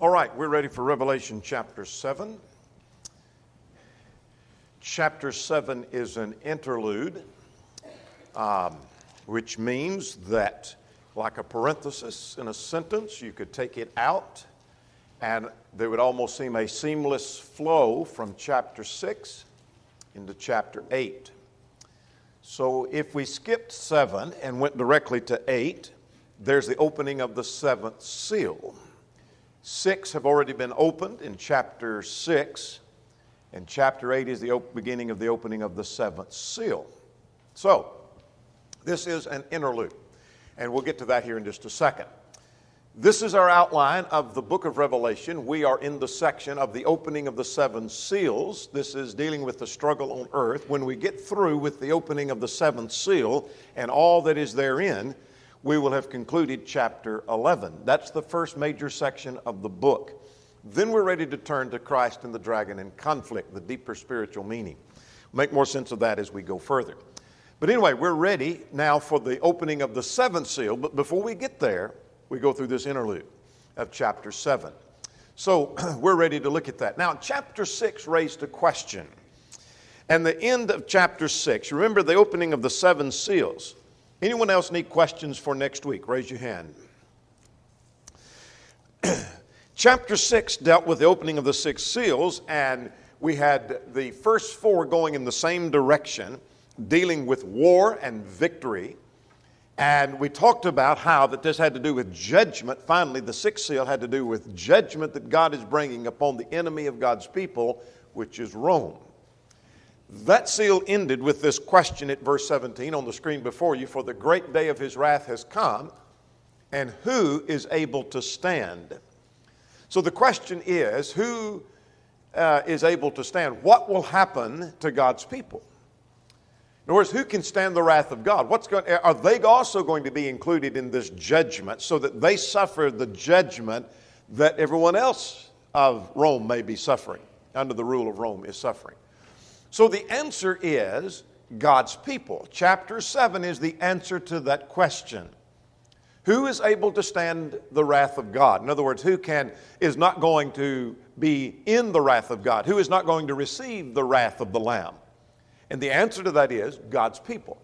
All right, we're ready for Revelation chapter 7. Chapter 7 is an interlude, which means that, like a parenthesis in a sentence, you could take it out, and there would almost seem a seamless flow from chapter 6 into chapter 8. So if we skipped 7 and went directly to 8, there's the opening of the 7th seal. 6 have already been opened in chapter 6, and chapter 8 is the beginning of the opening of the 7th seal. So, this is an interlude, and we'll get to that here in just a second. This is our outline of the book of Revelation. We are in the section of the opening of the 7 seals. This is dealing with the struggle on earth. When we get through with the opening of the 7th seal and all that is therein, we will have concluded chapter 11. That's the first major section of the book. Then we're ready to turn to Christ and the dragon in conflict, the deeper spiritual meaning. Make more sense of that as we go further. But anyway, we're ready now for the opening of the 7th seal. But before we get there, we go through this interlude of chapter 7. So we're ready to look at that. Now, chapter 6 raised a question. And the end of chapter 6, remember the opening of the 7 seals. Anyone else need questions for next week? Raise your hand. Chapter 6 dealt with the opening of the 6 seals, and we had the first 4 going in the same direction, dealing with war and victory. And we talked about how that this had to do with judgment. Finally, the 6th seal had to do with judgment that God is bringing upon the enemy of God's people, which is Rome. That seal ended with this question at verse 17 on the screen before you. For the great day of his wrath has come, and who is able to stand? So the question is, who is able to stand? What will happen to God's people? In other words, who can stand the wrath of God? Are they also going to be included in this judgment so that they suffer the judgment that everyone else of Rome may be suffering, under the rule of Rome is suffering? So the answer is God's people. Chapter 7 is the answer to that question. Who is able to stand the wrath of God? In other words, who is not going to be in the wrath of God? Who is not going to receive the wrath of the Lamb? And the answer to that is God's people.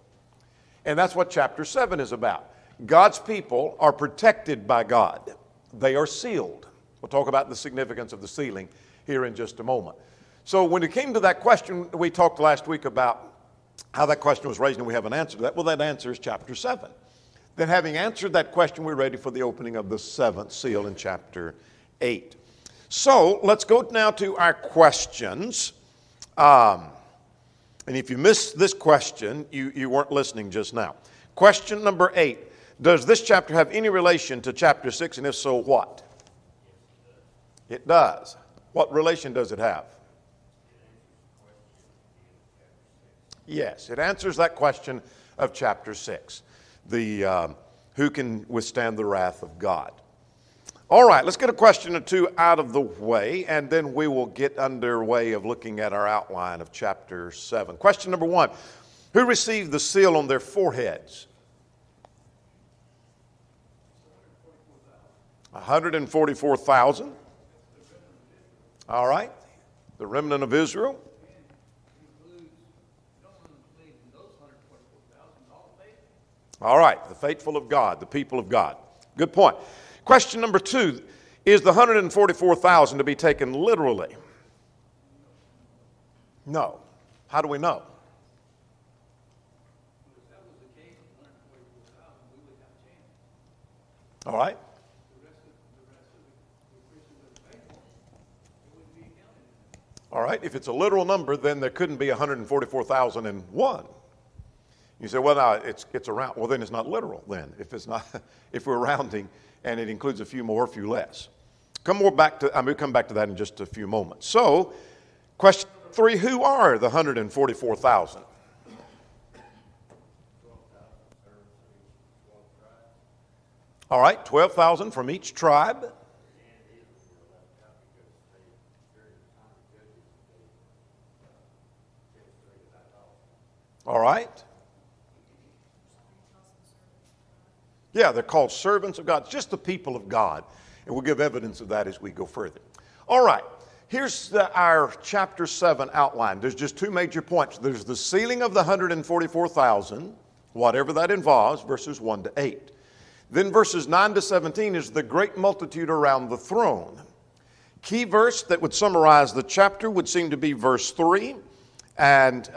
And that's what chapter 7 is about. God's people are protected by God. They are sealed. We'll talk about the significance of the sealing here in just a moment. So when it came to that question, we talked last week about how that question was raised and we have an answer to that. Well, that answer is chapter 7. Then having answered that question, we're ready for the opening of the 7th seal in chapter 8. So let's go now to our questions. And if you missed this question, you weren't listening just now. Question number 8. Does this chapter have any relation to chapter 6? And if so, what? It does. What relation does it have? Yes, it answers that question of chapter 6. Who can withstand the wrath of God? All right, let's get a question or two out of the way, and then we will get underway of looking at our outline of chapter 7. Question number 1. Who received the seal on their foreheads? 144,000. All right, the remnant of Israel. All right, the faithful of God, the people of God. Good point. Question number 2, is the 144,000 to be taken literally? No. How do we know? All right. All right, if it's a literal number, then there couldn't be 144,001. You say, well, no, it's around. Well, then it's not literal. Then, if we're rounding, and it includes a few more, a few less. We'll come back to that in just a few moments. So, question 3: who are the 144,000? All right, 12,000 from each tribe. All right. Yeah, they're called servants of God. It's just the people of God. And we'll give evidence of that as we go further. All right, here's our chapter 7 outline. There's just two major points. There's the sealing of the 144,000, whatever that involves, verses 1 to 8. Then verses 9 to 17 is the great multitude around the throne. Key verse that would summarize the chapter would seem to be verse 3. And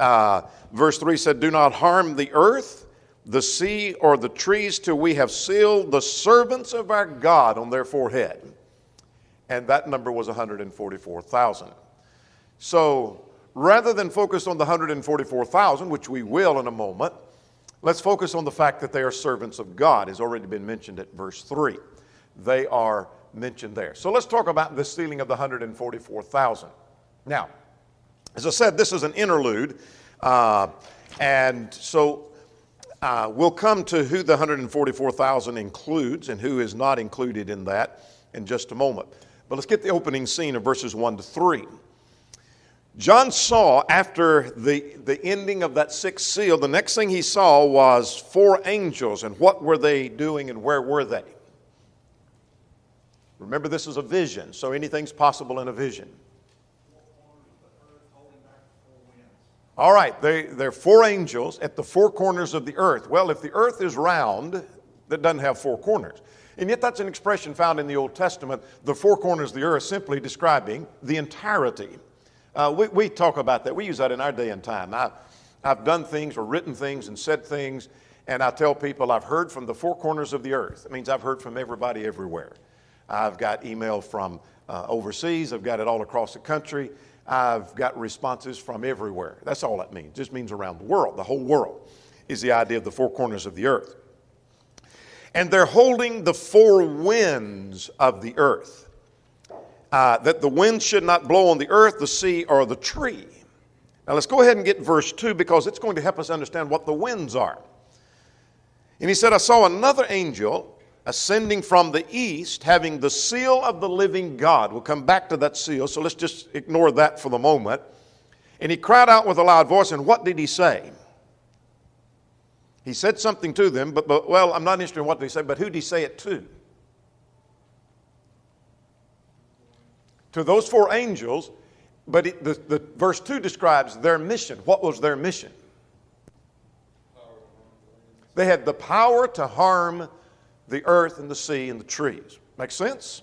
verse 3 said, "Do not harm the earth, the sea, or the trees till we have sealed the servants of our God on their forehead." And that number was 144,000. So rather than focus on the 144,000, which we will in a moment, let's focus on the fact that they are servants of God. Has already been mentioned at verse 3. They are mentioned there. So let's talk about the sealing of the 144,000. Now, as I said, this is an interlude, and so we'll come to who the 144,000 includes and who is not included in that in just a moment. But let's get the opening scene of verses 1 to 3. John saw, after the ending of that sixth seal, the next thing he saw was 4 angels. And what were they doing and where were they? Remember, this is a vision, so anything's possible in a vision. All right, they're 4 angels at the 4 corners of the earth. Well, if the earth is round, that doesn't have 4 corners. And yet that's an expression found in the Old Testament, the 4 corners of the earth, simply describing the entirety. We talk about that. We use that in our day and time. I've done things or written things and said things, and I tell people I've heard from the 4 corners of the earth. It means I've heard from everybody everywhere. I've got email from overseas. I've got it all across the country. I've got responses from everywhere. That's all that means. It just means around the world. The whole world is the idea of the 4 corners of the earth. And they're holding the 4 winds of the earth, that the wind should not blow on the earth, the sea, or the tree. Now let's go ahead and get verse 2 because it's going to help us understand what the winds are. And he said, "I saw another angel ascending from the east, having the seal of the living God." We'll come back to that seal, so let's just ignore that for the moment. "And he cried out with a loud voice," and what did he say? He said something to them, but well, I'm not interested in what they say, but who did he say it to? To those 4 angels, but the verse 2 describes their mission. What was their mission? They had the power to harm the earth and the sea and the trees. Make sense?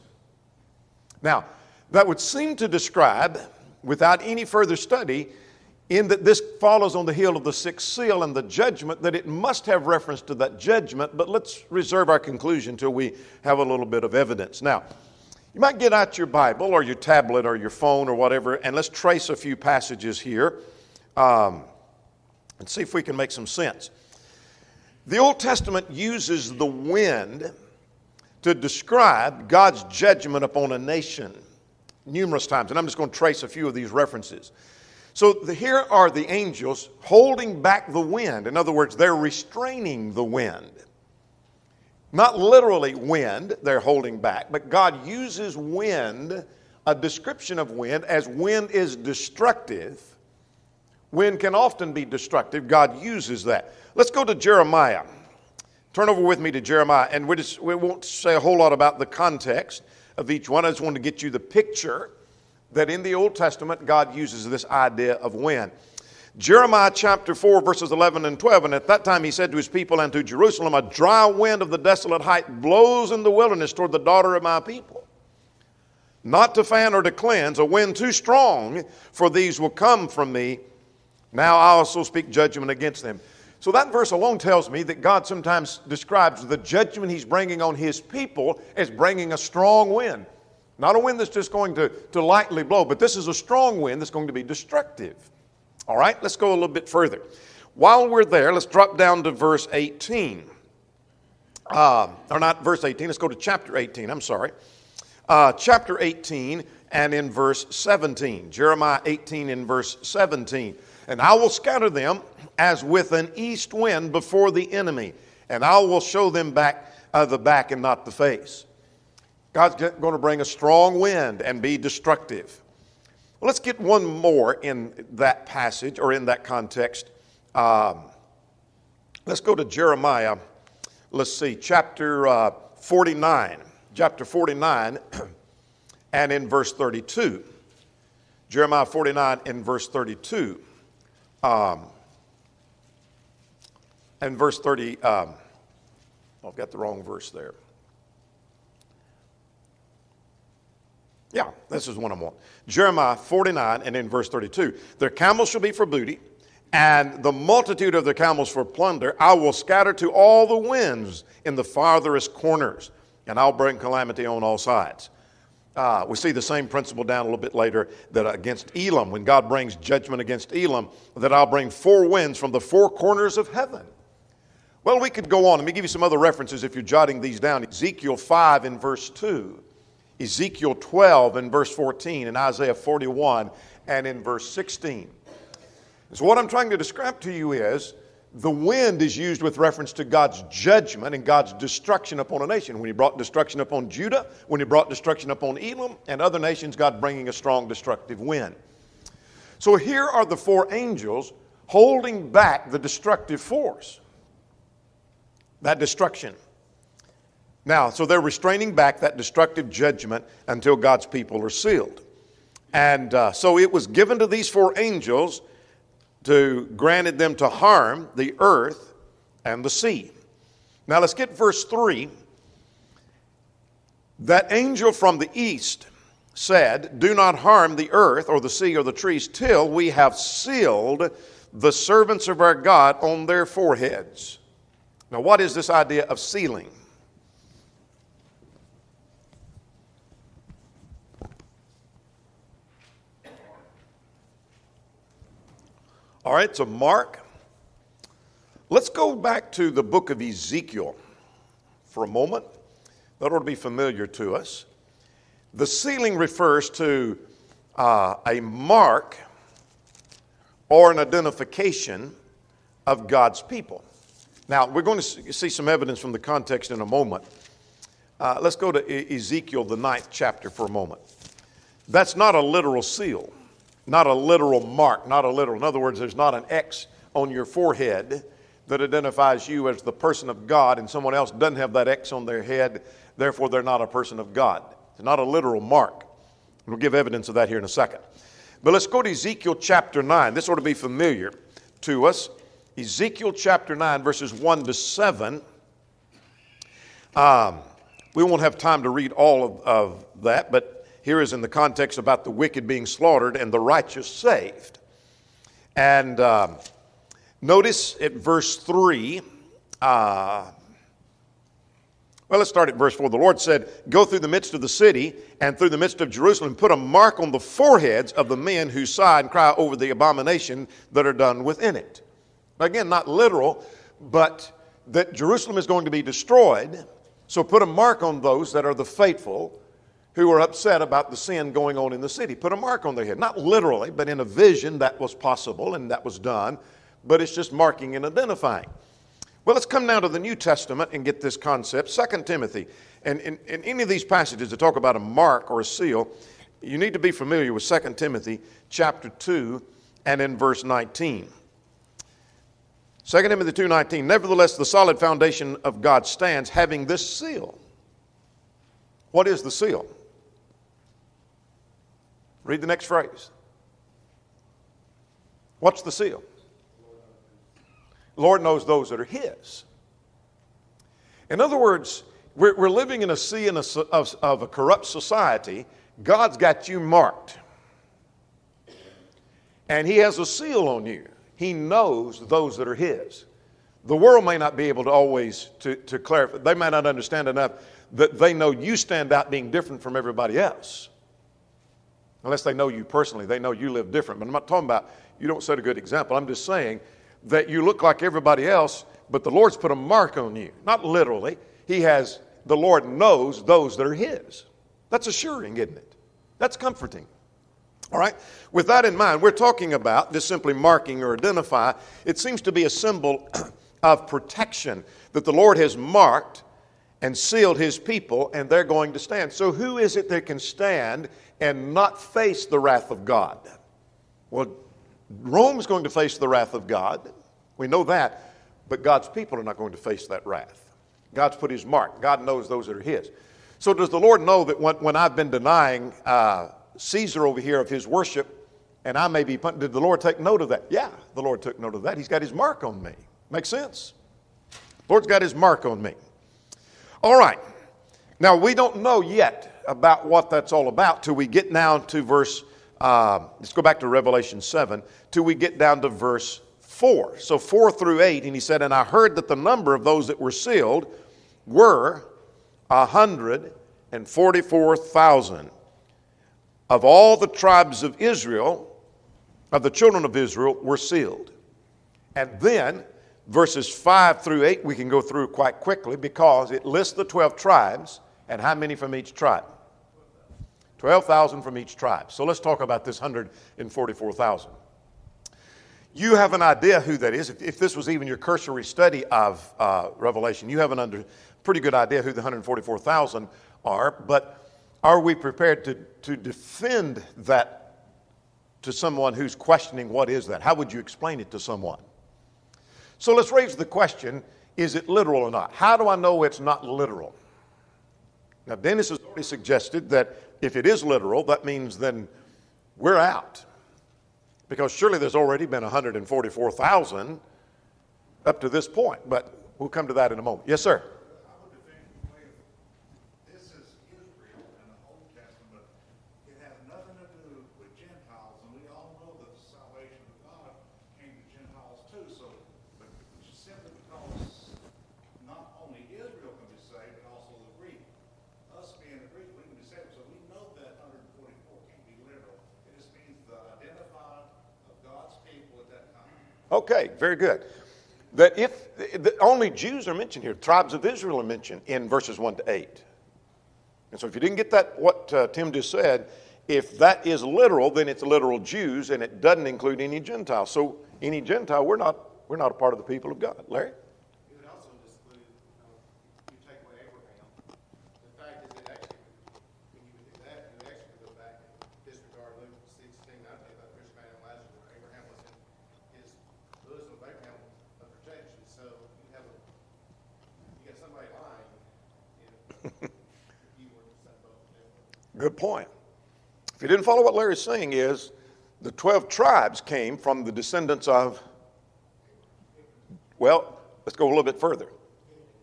Now, that would seem to describe, without any further study, in that this follows on the heel of the 6th seal and the judgment, that it must have reference to that judgment, but let's reserve our conclusion until we have a little bit of evidence. Now, you might get out your Bible or your tablet or your phone or whatever, and let's trace a few passages here and see if we can make some sense. The Old Testament uses the wind to describe God's judgment upon a nation numerous times, and I'm just going to trace a few of these references. So here are the angels holding back the wind. In other words, they're restraining the wind. Not literally wind they're holding back, but God uses wind, a description of wind, as wind is destructive. Wind can often be destructive. God uses that. Let's go to Jeremiah. Turn over with me to Jeremiah, and we won't say a whole lot about the context of each one. I just want to get you the picture that in the Old Testament, God uses this idea of wind. Jeremiah chapter 4, verses 11 and 12, "And at that time he said to his people and to Jerusalem, a dry wind of the desolate height blows in the wilderness toward the daughter of my people. Not to fan or to cleanse, a wind too strong, for these will come from me. Now I also speak judgment against them." So that verse alone tells me that God sometimes describes the judgment he's bringing on his people as bringing a strong wind. Not a wind that's just going to lightly blow, but this is a strong wind that's going to be destructive. All right, let's go a little bit further. While we're there, let's drop down to verse 18. Or not verse 18, let's go to chapter 18, I'm sorry. Chapter 18 and in verse 17. Jeremiah 18 in verse 17. "And I will scatter them as with an east wind before the enemy, and I will show them the back and not the face." God's going to bring a strong wind and be destructive. Well, let's get one more in that passage or in that context. Let's go to Jeremiah. Let's see, chapter 49. chapter 49 and in verse 32. Jeremiah 49 in verse 32. And verse 30, I've got the wrong verse there. Yeah, this is one I want. Jeremiah 49 and in verse 32. Their camels shall be for booty, and the multitude of their camels for plunder. I will scatter to all the winds in the farthest corners, and I'll bring calamity on all sides. We see the same principle down a little bit later that against Elam, when God brings judgment against Elam, that I'll bring four winds from the four corners of heaven. Well, we could go on. Let me give you some other references if you're jotting these down. Ezekiel 5 in verse 2. Ezekiel 12 in verse 14, and Isaiah 41 and in verse 16. So what I'm trying to describe to you is the wind is used with reference to God's judgment and God's destruction upon a nation. When he brought destruction upon Judah, when he brought destruction upon Elam and other nations, God bringing a strong destructive wind. So here are the four angels holding back the destructive force, that destruction. Now, so they're restraining back that destructive judgment until God's people are sealed. And so it was given to these four angels granted them to harm the earth and the sea. Now let's get verse 3. That angel from the east said, do not harm the earth or the sea or the trees till we have sealed the servants of our God on their foreheads. Now what is this idea of sealing? All right, so Mark. Let's go back to the book of Ezekiel for a moment. That ought to be familiar to us. The sealing refers to a mark or an identification of God's people. Now, we're going to see some evidence from the context in a moment. Let's go to Ezekiel, the 9th chapter for a moment. That's not a literal seal. Not a literal mark, not a literal. In other words, there's not an X on your forehead that identifies you as the person of God, and someone else doesn't have that X on their head, therefore they're not a person of God. It's not a literal mark. We'll give evidence of that here in a second. But let's go to Ezekiel chapter 9. This ought to be familiar to us. Ezekiel chapter 9, verses 1 to 7. We won't have time to read all of that, but here is in the context about the wicked being slaughtered and the righteous saved. And notice at verse 3, well, let's start at verse 4. The Lord said, go through the midst of the city and through the midst of Jerusalem, put a mark on the foreheads of the men who sigh and cry over the abomination that are done within it. Again, not literal, but that Jerusalem is going to be destroyed. So put a mark on those that are the faithful who are upset about the sin going on in the city. Put a mark on their head. Not literally, but in a vision that was possible and that was done. But it's just marking and identifying. Well, let's come now to the New Testament and get this concept. 2 Timothy. And in any of these passages that talk about a mark or a seal, you need to be familiar with 2 Timothy chapter 2 and in verse 19. 2 Timothy 2:19. Nevertheless, the solid foundation of God stands, having this seal. What is the seal? Read the next phrase. What's the seal? The Lord knows those that are His. In other words, we're living in a sea of a corrupt society. God's got you marked. And He has a seal on you. He knows those that are His. The world may not be able to always to clarify. They may not understand enough that they know you stand out being different from everybody else. Unless they know you personally, they know you live different. But I'm not talking about you don't set a good example. I'm just saying that you look like everybody else, but the Lord's put a mark on you. Not literally. The Lord knows those that are His. That's assuring, isn't it? That's comforting. All right? With that in mind, we're talking about just simply marking or identify. It seems to be a symbol of protection that the Lord has marked and sealed His people, and they're going to stand. So who is it that can stand and not face the wrath of God? Well, Rome's going to face the wrath of God. We know that. But God's people are not going to face that wrath. God's put His mark. God knows those that are His. So does the Lord know that when I've been denying Caesar over here of his worship, and I may be, did the Lord take note of that? Yeah, the Lord took note of that. He's got his mark on me. Makes sense? The Lord's got his mark on me. All right. Now, we don't know yet about what that's all about till we get down to verse, let's go back to Revelation 7, till we get down to verse 4. So 4 through 8, and he said, and I heard that the number of those that were sealed were 144,000 of all the tribes of Israel, of the children of Israel, were sealed. And then verses 5 through 8 we can go through quite quickly because it lists the 12 tribes and how many from each tribe? 12,000 from each tribe. So let's talk about this 144,000. You have an idea who that is. If this was even your cursory study of Revelation, you have a pretty good idea who the 144,000 are, but are we prepared to defend that to someone who's questioning what is that? How would you explain it to someone? So let's raise the question, is it literal or not? How do I know it's not literal? Now, Dennis has already suggested that if it is literal, that means then we're out. Because surely there's already been 144,000 up to this point, but we'll come to that in a moment. Yes, sir? I would defend the way this is Israel in the Old Testament, but it has nothing to do with Gentiles, and we all know that the salvation of God came to Gentiles too. So, but simply because not only Israel can be saved, but also the Greek. Us being a Greek, we can be saved. So we know that 144 can't be literal. It just means the identified of God's people at that time. Okay, very good. That if only Jews are mentioned here, tribes of Israel are mentioned in verses 1 to 8. And so if you didn't get that, what Tim just said, if that is literal, then it's literal Jews, and it doesn't include any Gentiles. So any Gentile, we're not a part of the people of God. Larry? It would also exclude, you take away Abraham. The fact is that actually, when you would do that, you would actually go back and disregard Luke 16, 19 about the rich man and Lazarus, where Abraham was in his bosom of Abraham of protection. So you got somebody lying if you were to set both together. Good point. If you didn't follow what Larry's saying is, the 12 tribes came from the descendants of, well, let's go a little bit further.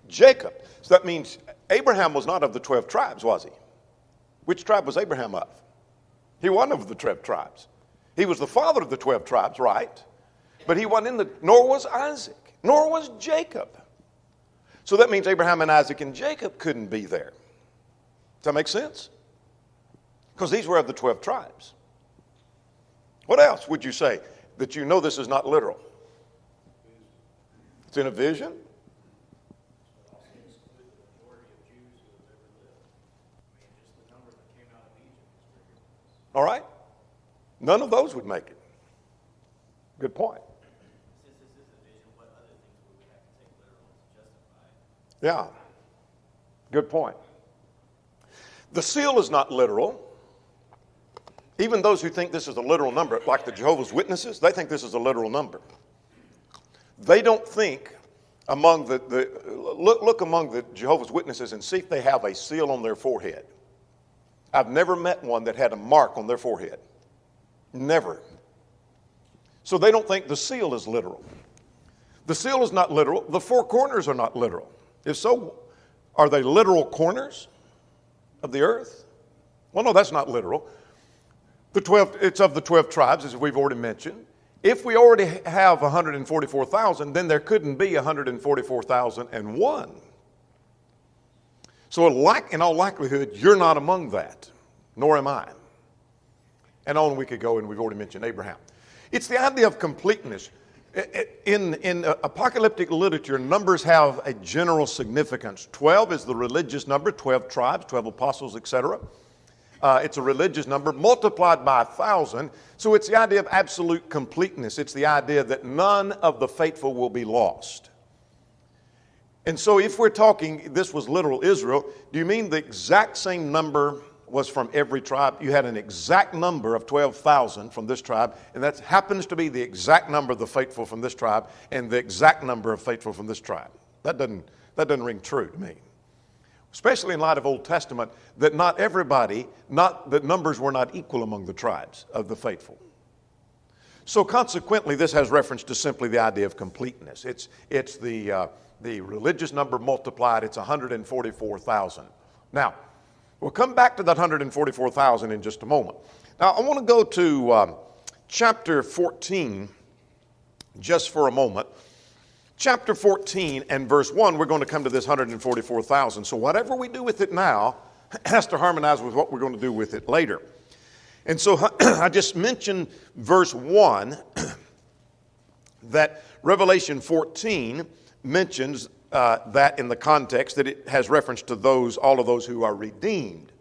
Jacob. So that means Abraham was not of the 12 tribes, was he? Which tribe was Abraham of? He wasn't of the 12 tribes. He was the father of the 12 tribes, right? But he wasn't nor was Isaac, nor was Jacob. So that means Abraham and Isaac and Jacob couldn't be there. Does that make sense? Because these were of the 12 tribes. What else would you say that you know this is not literal? It's in a vision? All right. None of those would make it. Good point. Since this is a vision, what other things would we have to take literal to justify? Yeah. Good point. The seal is not literal. Even those who think this is a literal number, like the Jehovah's Witnesses, they think this is a literal number. They don't think among look among the Jehovah's Witnesses and see if they have a seal on their forehead. I've never met one that had a mark on their forehead. Never. So they don't think the seal is literal. The seal is not literal. The four corners are not literal. If so, are they literal corners of the earth? Well, no, that's not literal. It's of the 12 tribes, as we've already mentioned. If we already have 144,000, then there couldn't be 144,001. So in all likelihood, you're not among that, nor am I. And on we could go, and we've already mentioned Abraham. It's the idea of completeness. In apocalyptic literature, numbers have a general significance. 12 is the religious number, 12 tribes, 12 apostles, etc. It's a religious number multiplied by 1,000. So it's the idea of absolute completeness. It's the idea that none of the faithful will be lost. And so if we're talking, this was literal Israel, do you mean the exact same number was from every tribe? You had an exact number of 12,000 from this tribe, and that happens to be the exact number of the faithful from this tribe and the exact number of faithful from this tribe. That doesn't ring true to me. especially in light of Old Testament, that not everybody, that numbers were not equal among the tribes of the faithful. So consequently, this has reference to simply the idea of completeness. It's the religious number multiplied. It's 144,000. Now, we'll come back to that 144,000 in just a moment. Now, I want to go to chapter 14 just for a moment. Chapter 14 and verse 1, we're going to come to this 144,000. So whatever we do with it now has to harmonize with what we're going to do with it later. And so I just mentioned verse 1 that Revelation 14 mentions that in the context that it has reference to all of those who are redeemed.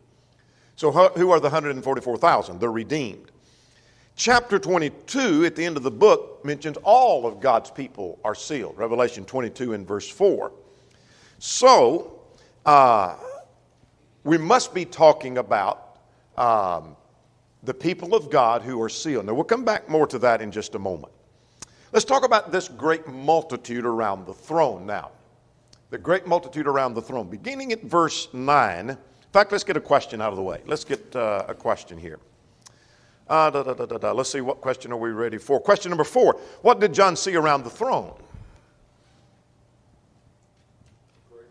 So who are the 144,000? The redeemed. Chapter 22 at the end of the book mentions all of God's people are sealed. Revelation 22 and verse 4. So we must be talking about the people of God who are sealed. Now we'll come back more to that in just a moment. Let's talk about this great multitude around the throne now. The great multitude around the throne. Beginning at verse 9. In fact, let's get a question out of the way. Let's get a question here. Let's see, what question are we ready for? Question number 4. What did John see around the throne? Great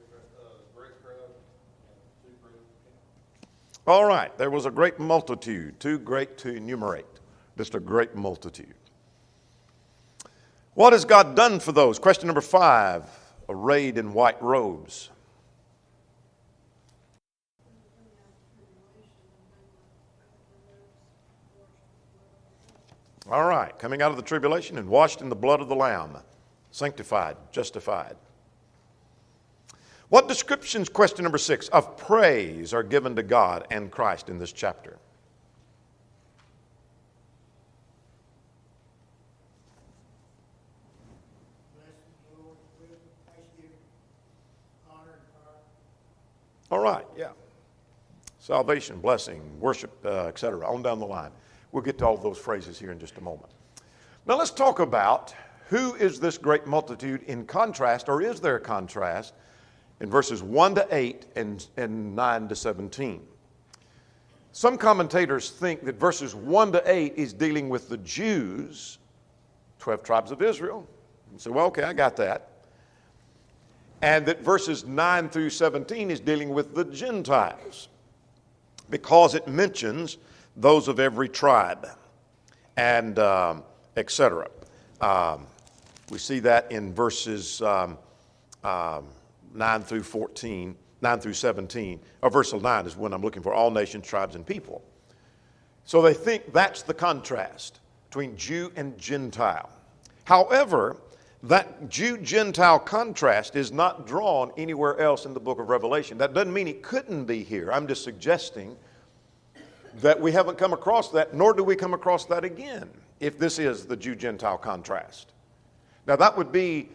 crowd and too great. All right, there was a great multitude, too great to enumerate. Just a great multitude. What has God done for those? Question number 5. Arrayed in white robes. All right, coming out of the tribulation and washed in the blood of the Lamb, sanctified, justified. What descriptions, question number 6, of praise are given to God and Christ in this chapter? All right, yeah. Salvation, blessing, worship, etc., on down the line. We'll get to all of those phrases here in just a moment. Now let's talk about who is this great multitude in contrast, or is there a contrast, in verses 1 to 8 and 9 to 17. Some commentators think that verses 1 to 8 is dealing with the Jews, 12 tribes of Israel. You say, well, okay, I got that. And that verses 9 through 17 is dealing with the Gentiles, because it mentions those of every tribe, and etc. We see that in verses 9 through 14, 9 through 17, or verse 9 is when I'm looking for, all nations, tribes, and people. So they think that's the contrast between Jew and Gentile. However, that Jew-Gentile contrast is not drawn anywhere else in the book of Revelation. That doesn't mean it couldn't be here. I'm just suggesting that we haven't come across that, nor do we come across that again, if this is the Jew-Gentile contrast. Now that would be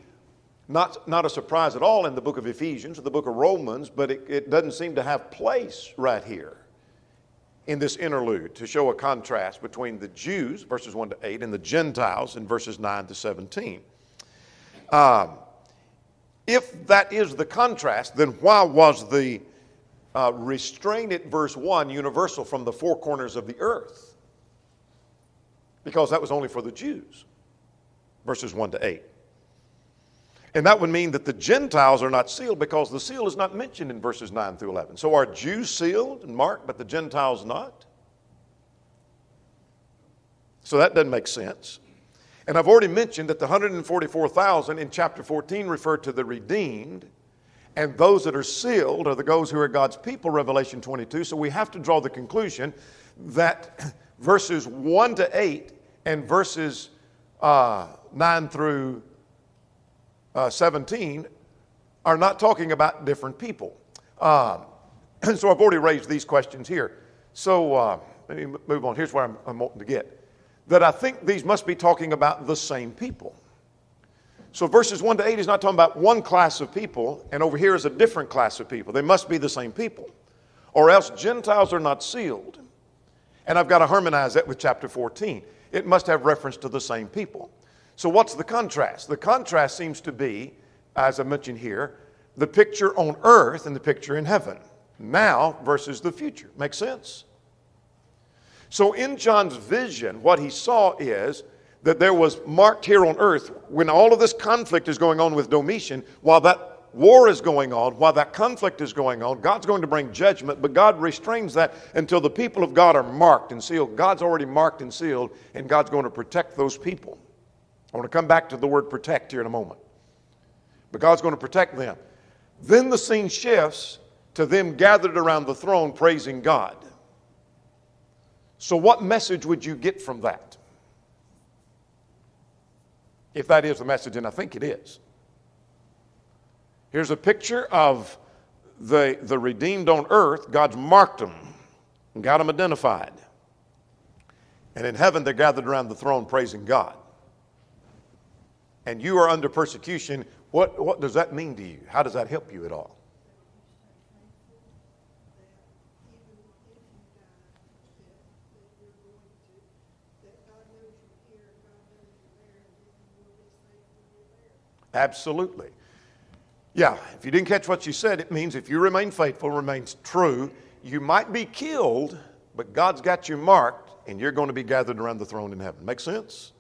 not a surprise at all in the book of Ephesians or the book of Romans, but it doesn't seem to have place right here in this interlude to show a contrast between the Jews, verses 1 to 8, and the Gentiles in verses 9 to 17. If that is the contrast, then why was the restraint at verse 1 universal from the four corners of the earth? Because that was only for the Jews, verses 1 to 8. And that would mean that the Gentiles are not sealed, because the seal is not mentioned in verses 9 through 11. So are Jews sealed and marked, but the Gentiles not? So that doesn't make sense. And I've already mentioned that the 144,000 in chapter 14 refer to the redeemed, and those that are sealed are those who are God's people, Revelation 22. So we have to draw the conclusion that verses 1 to 8 and verses 9 through 17 are not talking about different people. And so I've already raised these questions here. So let me move on. Here's where I'm wanting to get. That I think these must be talking about the same people. So verses 1 to 8 is not talking about one class of people, and over here is a different class of people. They must be the same people, or else Gentiles are not sealed. And I've got to harmonize that with chapter 14. It must have reference to the same people. So what's the contrast? The contrast seems to be, as I mentioned here, the picture on earth and the picture in heaven. Now versus the future. Makes sense? So in John's vision, what he saw is that there was marked here on earth, when all of this conflict is going on with Domitian, while that war is going on, while that conflict is going on, God's going to bring judgment, but God restrains that until the people of God are marked and sealed. God's already marked and sealed, and God's going to protect those people. I want to come back to the word protect here in a moment. But God's going to protect them. Then the scene shifts to them gathered around the throne praising God. So what message would you get from that? If that is the message, and I think it is. Here's a picture of the redeemed on earth. God's marked them and got them identified. And in heaven, they're gathered around the throne praising God. And you are under persecution. What does that mean to you? How does that help you at all? Absolutely. Yeah, if you didn't catch what she said, it means if you remain faithful, remains true, you might be killed, but God's got you marked, and you're going to be gathered around the throne in heaven. Make sense?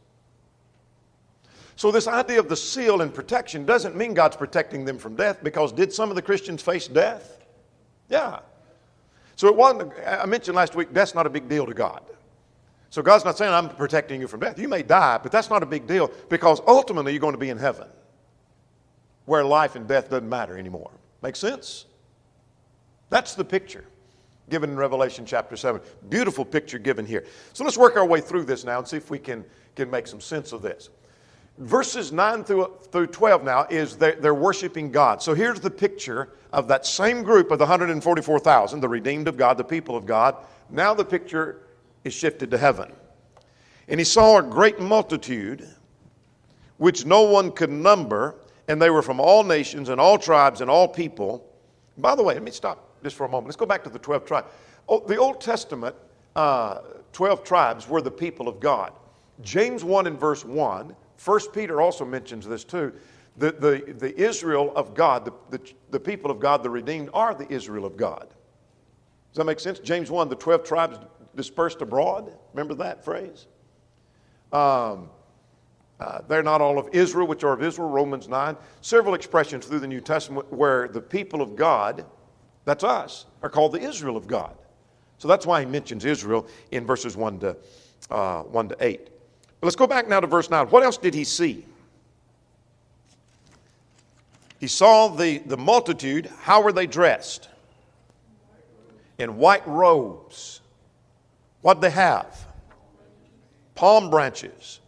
So this idea of the seal and protection doesn't mean God's protecting them from death, because did some of the Christians face death? Yeah. So it wasn't, I mentioned last week, death's not a big deal to God. So God's not saying, I'm protecting you from death. You may die, but that's not a big deal, because ultimately you're going to be in heaven, where life and death doesn't matter anymore. Make sense? That's the picture given in Revelation chapter 7. Beautiful picture given here. So let's work our way through this now and see if we can make some sense of this. Verses 9 through 12 now is they're worshiping God. So here's the picture of that same group of the 144,000, the redeemed of God, the people of God. Now the picture is shifted to heaven. And he saw a great multitude, which no one could number, and they were from all nations and all tribes and all people. By the way, let me stop just for a moment. Let's go back to the 12 tribes. Oh, the Old Testament, 12 tribes were the people of God. James 1 and verse 1, 1 Peter also mentions this too. The Israel of God, the people of God, the redeemed, are the Israel of God. Does that make sense? James 1, the 12 tribes dispersed abroad. Remember that phrase? They're not all of Israel, which are of Israel, Romans 9. Several expressions through the New Testament where the people of God, that's us, are called the Israel of God. So that's why he mentions Israel in verses 1 to 8. But let's go back now to verse 9. What else did he see? He saw the multitude. How were they dressed? In white robes. What did they have? Palm branches.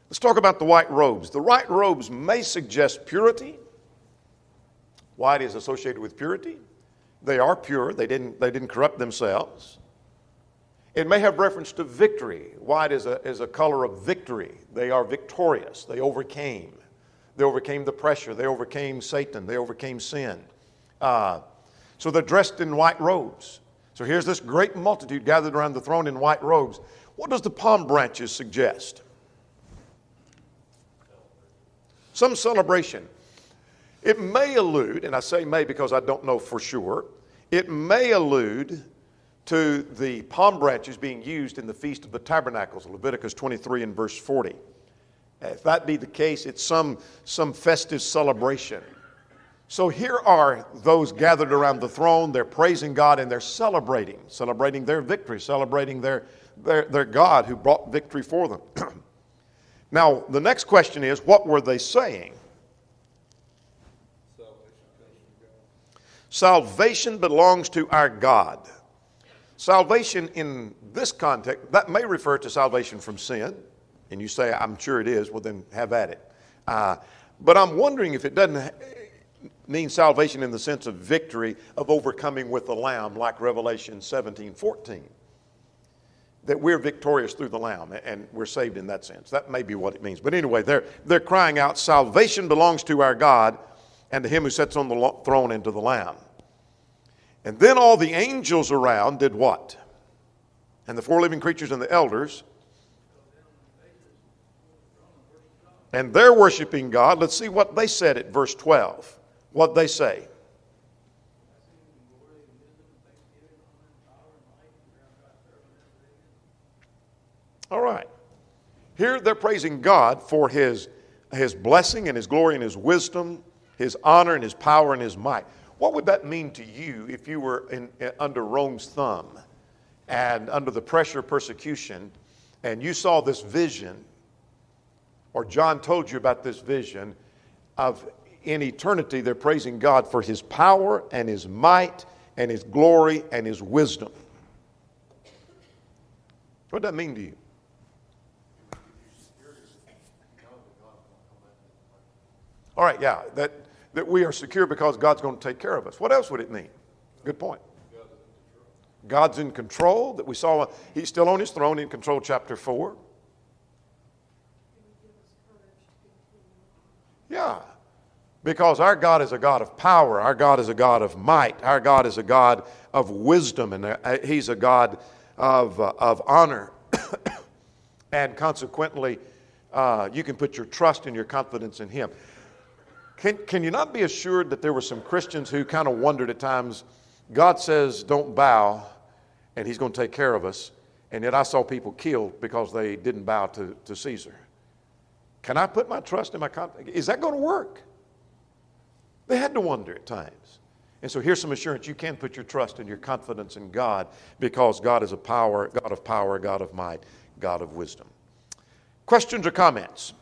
Let's talk about the white robes. The white robes may suggest purity. White is associated with purity. They are pure. They didn't corrupt themselves. It may have reference to victory. White is a color of victory. They are victorious. They overcame. They overcame the pressure. They overcame Satan. They overcame sin. So they're dressed in white robes. So here's this great multitude gathered around the throne in white robes. What does the palm branches suggest? Some celebration. It may allude, and I say may because I don't know for sure, it may allude to the palm branches being used in the Feast of the Tabernacles, Leviticus 23 and verse 40. If that be the case, it's some festive celebration. So here are those gathered around the throne. They're praising God and they're celebrating their victory, celebrating their God who brought victory for them. Now, the next question is, what were they saying? Salvation belongs to our God. Salvation in this context, that may refer to salvation from sin. And you say, I'm sure it is. Well, then have at it. But I'm wondering if it doesn't mean salvation in the sense of victory, of overcoming with the Lamb, like Revelation 17:14. That we're victorious through the Lamb and we're saved in that sense. That may be what it means. But anyway, they're crying out, salvation belongs to our God and to him who sits on the throne and to the Lamb. And then all the angels around did what? And the four living creatures and the elders. And they're worshiping God. Let's see what they said at verse 12. What'd they say? All right. Here they're praising God for his blessing and his glory and his wisdom, his honor and his power and his might. What would that mean to you if you were under Rome's thumb and under the pressure of persecution, and you saw this vision, or John told you about this vision of in eternity they're praising God for his power and his might and his glory and his wisdom? What does that mean to you? All right, yeah, that we are secure because God's going to take care of us. What else would it mean? Good point. God's in control, that we saw he's still on his throne in control, chapter 4. Yeah, because our God is a God of power, our God is a God of might, our God is a God of wisdom, and he's a God of honor. And consequently, you can put your trust and your confidence in him. Can you not be assured that there were some Christians who kind of wondered at times, God says don't bow and he's going to take care of us, and yet I saw people killed because they didn't bow to Caesar. Can I put my trust in my confidence? Is that going to work? They had to wonder at times. And so here's some assurance. You can put your trust and your confidence in God because God is a power, God of power, God of might, God of wisdom. Questions or comments?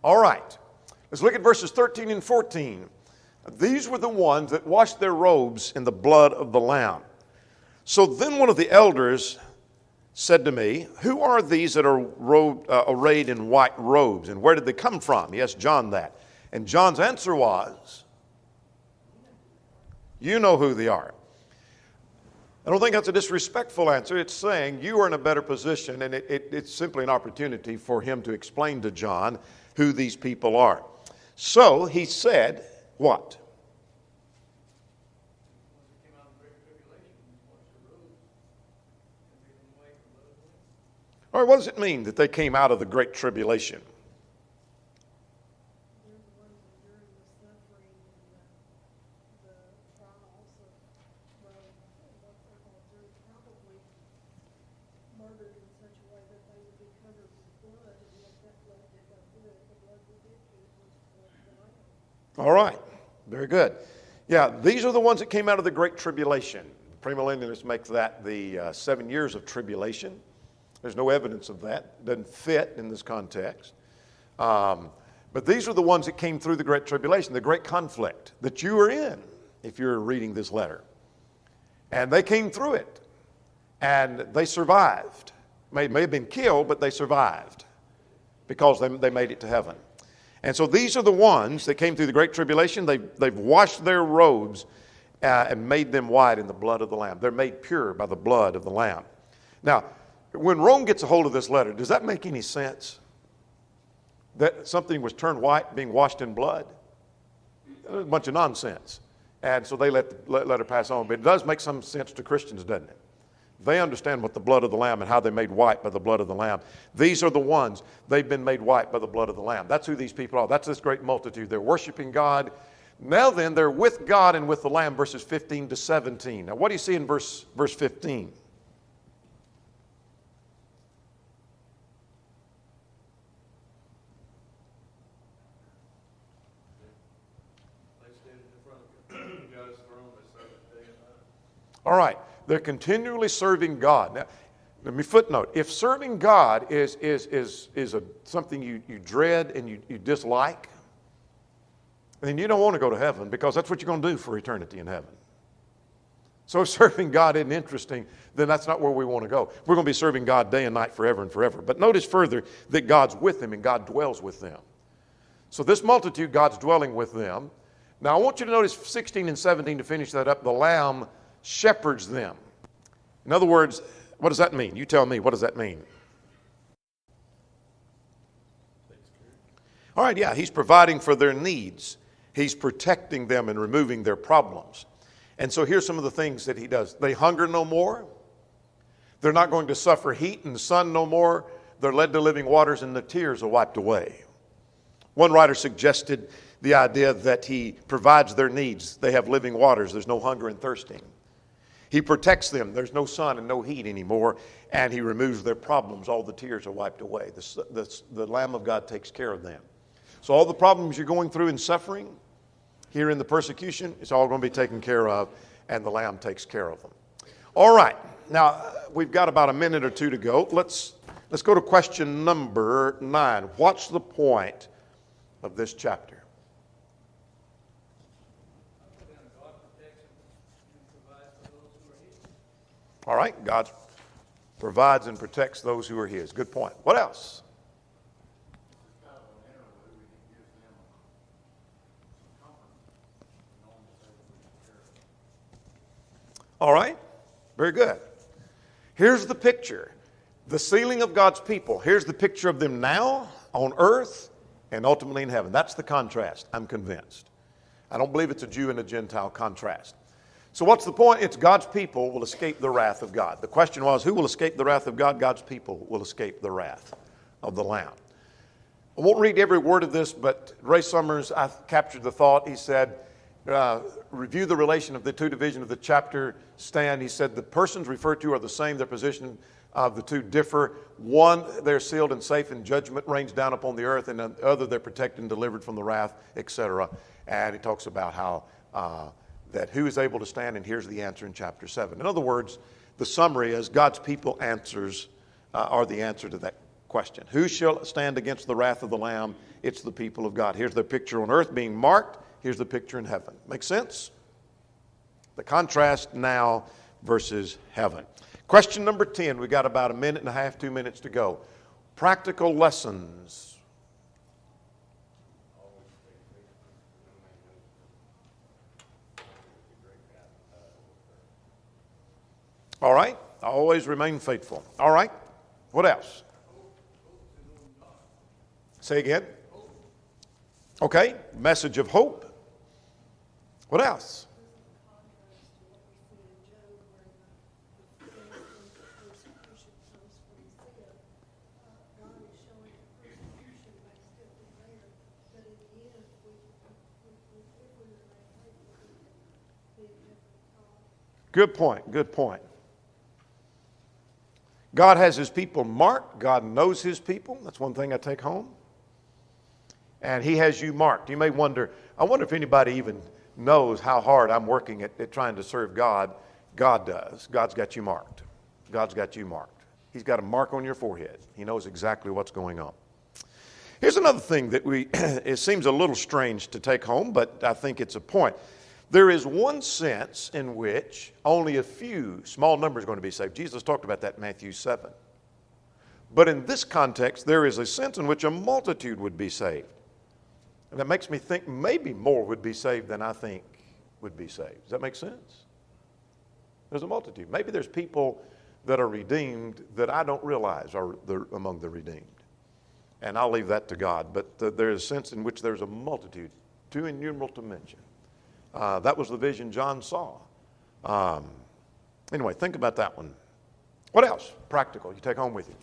All right, let's look at verses 13 and 14. These were the ones that washed their robes in the blood of the Lamb. So then one of the elders said to me, who are these that are arrayed in white robes, and where did they come from? He asked John that. And John's answer was, you know who they are. I don't think that's a disrespectful answer. It's saying you are in a better position, and it's simply an opportunity for him to explain to John who these people are. So he said, what? All right, what does it mean that they came out of the Great Tribulation? All right, very good. Yeah, these are the ones that came out of the Great Tribulation. Premillennialists make that the 7 years of tribulation. There's no evidence of that. It doesn't fit in this context. But these are the ones that came through the Great Tribulation, the great conflict that you are in, if you're reading this letter. And they came through it. And they survived. May have been killed, but they survived because they made it to heaven. And so these are the ones that came through the Great Tribulation. They've washed their robes and made them white in the blood of the Lamb. They're made pure by the blood of the Lamb. Now, when Rome gets a hold of this letter, does that make any sense? That something was turned white, being washed in blood? A bunch of nonsense. And so they let the letter pass on. But it does make some sense to Christians, doesn't it? They understand what the blood of the Lamb and how they're made white by the blood of the Lamb. These are the ones. They've been made white by the blood of the Lamb. That's who these people are. That's this great multitude. They're worshiping God. Now then, they're with God and with the Lamb, verses 15 to 17. Now, what do you see in verse 15? All right. They're continually serving God. Now, let me footnote. If serving God is something you dread and you dislike, then you don't want to go to heaven because that's what you're going to do for eternity in heaven. So if serving God isn't interesting, then that's not where we want to go. We're going to be serving God day and night forever and forever. But notice further that God's with them and God dwells with them. So this multitude, God's dwelling with them. Now I want you to notice 16 and 17 to finish that up. The Lamb shepherds them. In other words, what does that mean? You tell me, what does that mean? All right, yeah, he's providing for their needs. He's protecting them and removing their problems. And so here's some of the things that he does. They hunger no more. They're not going to suffer heat and sun no more. They're led to living waters and the tears are wiped away. One writer suggested the idea that he provides their needs. They have living waters. There's no hunger and thirsting. He protects them. There's no sun and no heat anymore. And he removes their problems. All the tears are wiped away. The Lamb of God takes care of them. So all the problems you're going through in suffering, here in the persecution, it's all going to be taken care of, and the Lamb takes care of them. All right. Now, we've got about a minute or two to go. Let's go to question number 9. What's the point of this chapter? All right. God provides and protects those who are His. Good point. What else? All right. Very good. Here's the picture. The sealing of God's people. Here's the picture of them now on earth and ultimately in heaven. That's the contrast, I'm convinced. I don't believe it's a Jew and a Gentile contrast. So what's the point? It's God's people will escape the wrath of God. The question was, who will escape the wrath of God? God's people will escape the wrath of the Lamb. I won't read every word of this, but Ray Summers, I captured the thought. He said, review the relation of the two divisions of the chapter. Stan, he said, the persons referred to are the same. Their position of the two differ. One, they're sealed and safe, and judgment rains down upon the earth, and the other, they're protected and delivered from the wrath, etc. And he talks about how that who is able to stand, and here's the answer in chapter 7. In other words, the summary is God's people are the answer to that question. Who shall stand against the wrath of the Lamb? It's the people of God. Here's the picture on earth being marked. Here's the picture in heaven. Make sense? The contrast now versus heaven. Question number 10. We've got about a minute and a half, 2 minutes to go. Practical lessons. All right. Always remain faithful. All right. What else? Say again. Okay. Message of hope. What else? Good point. Good point. God has His people marked. God knows His people. That's one thing I take home. And He has you marked. You may wonder, I wonder if anybody even knows how hard I'm working at trying to serve God. God does. God's got you marked. God's got you marked. He's got a mark on your forehead. He knows exactly what's going on. Here's another thing that it seems a little strange to take home, but I think it's a point. There is one sense in which only a few, small numbers are going to be saved. Jesus talked about that in Matthew 7. But in this context, there is a sense in which a multitude would be saved. And that makes me think maybe more would be saved than I think would be saved. Does that make sense? There's a multitude. Maybe there's people that are redeemed that I don't realize are among the redeemed. And I'll leave that to God. But there's a sense in which there's a multitude, too innumerable to mention. That was the vision John saw. Anyway, think about that one. What else? Practical. You take home with you.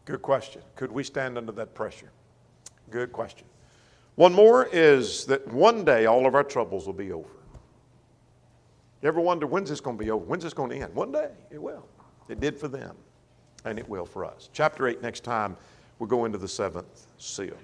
Good question. Could we stand under that pressure? Good question. One more is that one day all of our troubles will be over. You ever wonder, when's this going to be over? When's this going to end? One day, it will. It did for them, and it will for us. Chapter 8 next time, we'll go into the 7th seal.